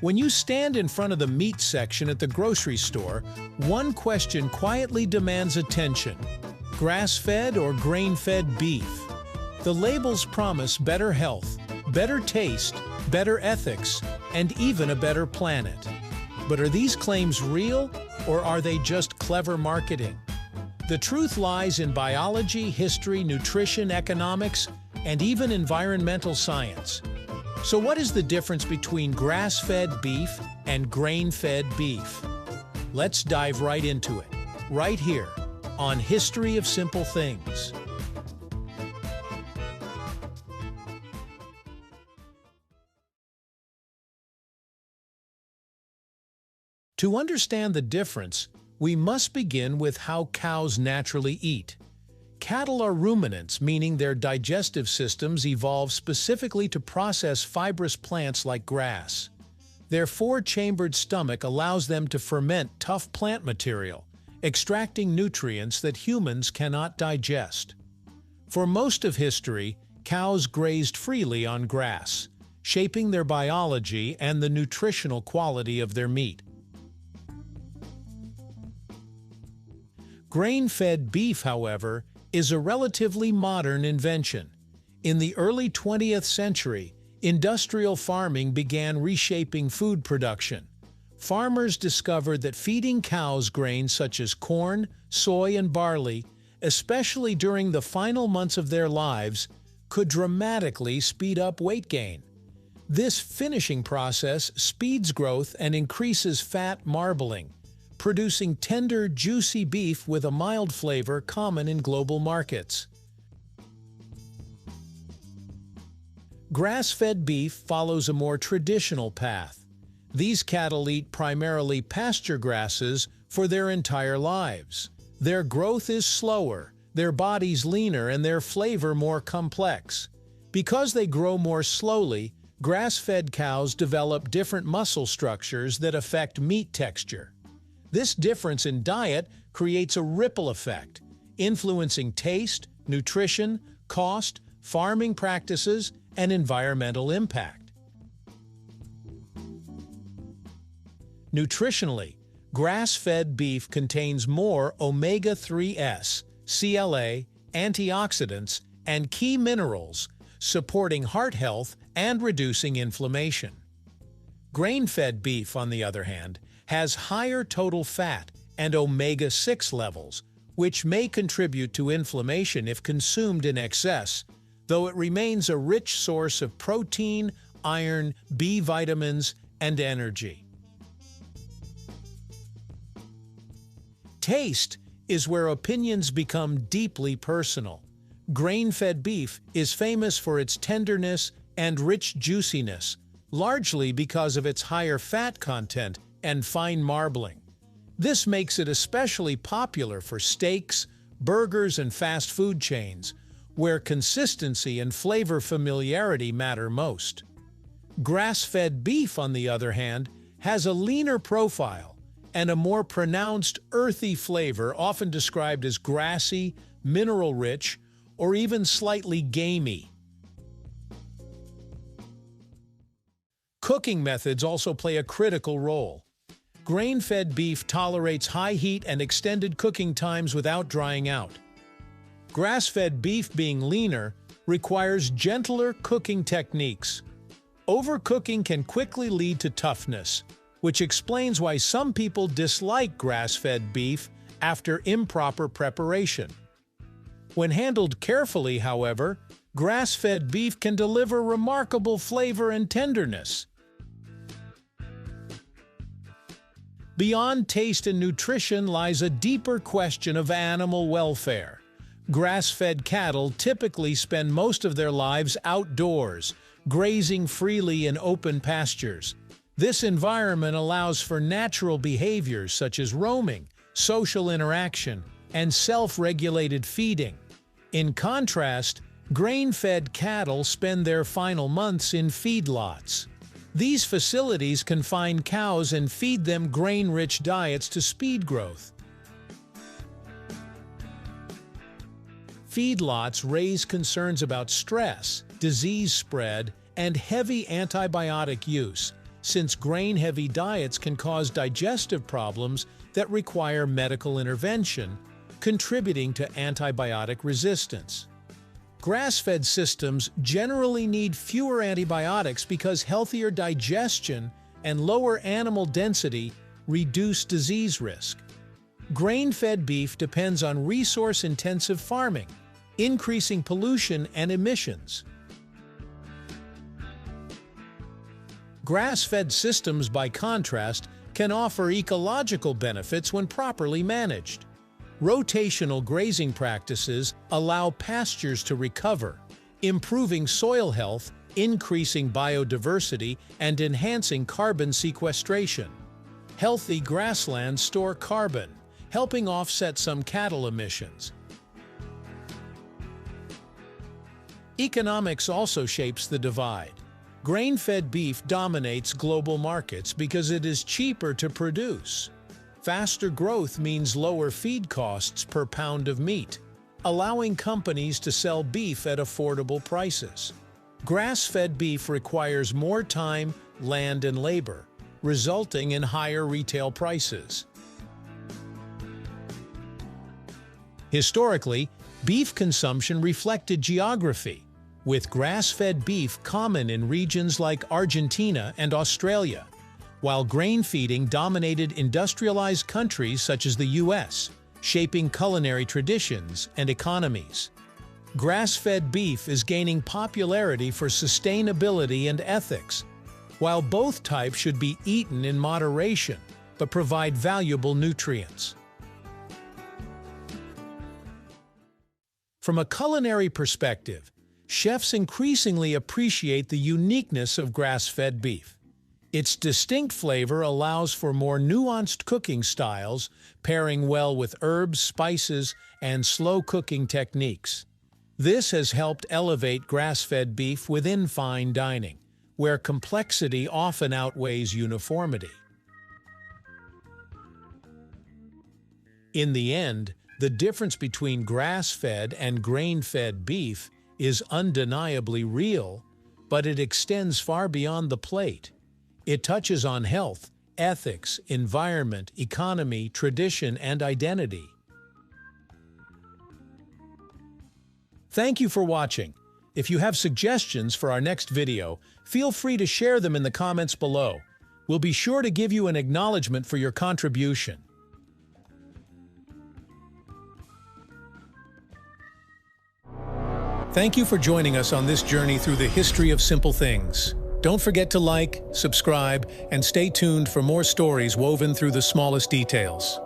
When you stand in front of the meat section at the grocery store, one question quietly demands attention: grass-fed or grain-fed beef? The labels promise better health, better taste, better ethics, and even a better planet. But are these claims real, or are they just clever marketing? The truth lies in biology, history, nutrition, economics, and even environmental science. So what is the difference between grass-fed beef and grain-fed beef? Let's dive right into it, right here, on History of Simple Things. To understand the difference, we must begin with how cows naturally eat. Cattle are ruminants, meaning their digestive systems evolved specifically to process fibrous plants like grass. Their four-chambered stomach allows them to ferment tough plant material, extracting nutrients that humans cannot digest. For most of history, cows grazed freely on grass, shaping their biology and the nutritional quality of their meat. Grain-fed beef, however, is a relatively modern invention. In the early 20th century, industrial farming began reshaping food production. Farmers discovered that feeding cows grains such as corn, soy, and barley, especially during the final months of their lives, could dramatically speed up weight gain. This finishing process speeds growth and increases fat marbling, producing tender, juicy beef with a mild flavor common in global markets. Grass-fed beef follows a more traditional path. These cattle eat primarily pasture grasses for their entire lives. Their growth is slower, their bodies leaner, and their flavor more complex. Because they grow more slowly, grass-fed cows develop different muscle structures that affect meat texture. This difference in diet creates a ripple effect, influencing taste, nutrition, cost, farming practices, and environmental impact. Nutritionally, grass-fed beef contains more omega-3s, CLA, antioxidants, and key minerals, supporting heart health and reducing inflammation. Grain-fed beef, on the other hand, has higher total fat and omega-6 levels, which may contribute to inflammation if consumed in excess, though it remains a rich source of protein, iron, B vitamins, and energy. Taste is where opinions become deeply personal. Grain-fed beef is famous for its tenderness and rich juiciness, largely because of its higher fat content and fine marbling. This makes it especially popular for steaks, burgers, and fast food chains, where consistency and flavor familiarity matter most. Grass-fed beef, on the other hand, has a leaner profile and a more pronounced earthy flavor, often described as grassy, mineral-rich, or even slightly gamey. Cooking methods also play a critical role. Grain-fed beef tolerates high heat and extended cooking times without drying out. Grass-fed beef, being leaner, requires gentler cooking techniques. Overcooking can quickly lead to toughness, which explains why some people dislike grass-fed beef after improper preparation. When handled carefully, however, grass-fed beef can deliver remarkable flavor and tenderness. Beyond taste and nutrition lies a deeper question of animal welfare. Grass-fed cattle typically spend most of their lives outdoors, grazing freely in open pastures. This environment allows for natural behaviors such as roaming, social interaction, and self-regulated feeding. In contrast, grain-fed cattle spend their final months in feedlots. These facilities confine cows and feed them grain-rich diets to speed growth. Feedlots raise concerns about stress, disease spread, and heavy antibiotic use, since grain-heavy diets can cause digestive problems that require medical intervention, contributing to antibiotic resistance. Grass-fed systems generally need fewer antibiotics because healthier digestion and lower animal density reduce disease risk. Grain-fed beef depends on resource-intensive farming, increasing pollution and emissions. Grass-fed systems, by contrast, can offer ecological benefits when properly managed. Rotational grazing practices allow pastures to recover, improving soil health, increasing biodiversity, and enhancing carbon sequestration. Healthy grasslands store carbon, helping offset some cattle emissions. Economics also shapes the divide. Grain-fed beef dominates global markets because it is cheaper to produce. Faster growth means lower feed costs per pound of meat, allowing companies to sell beef at affordable prices. Grass-fed beef requires more time, land, and labor, resulting in higher retail prices. Historically, beef consumption reflected geography, with grass-fed beef common in regions like Argentina and Australia, while grain feeding dominated industrialized countries such as the US, shaping culinary traditions and economies. Grass-fed beef is gaining popularity for sustainability and ethics, while both types should be eaten in moderation but provide valuable nutrients. From a culinary perspective, chefs increasingly appreciate the uniqueness of grass-fed beef. Its distinct flavor allows for more nuanced cooking styles, pairing well with herbs, spices, and slow cooking techniques. This has helped elevate grass-fed beef within fine dining, where complexity often outweighs uniformity. In the end, the difference between grass-fed and grain-fed beef is undeniably real, but it extends far beyond the plate. It touches on health, ethics, environment, economy, tradition, and identity. Thank you for watching. If you have suggestions for our next video, feel free to share them in the comments below. We'll be sure to give you an acknowledgement for your contribution. Thank you for joining us on this journey through the history of simple things. Don't forget to like, subscribe, and stay tuned for more stories woven through the smallest details.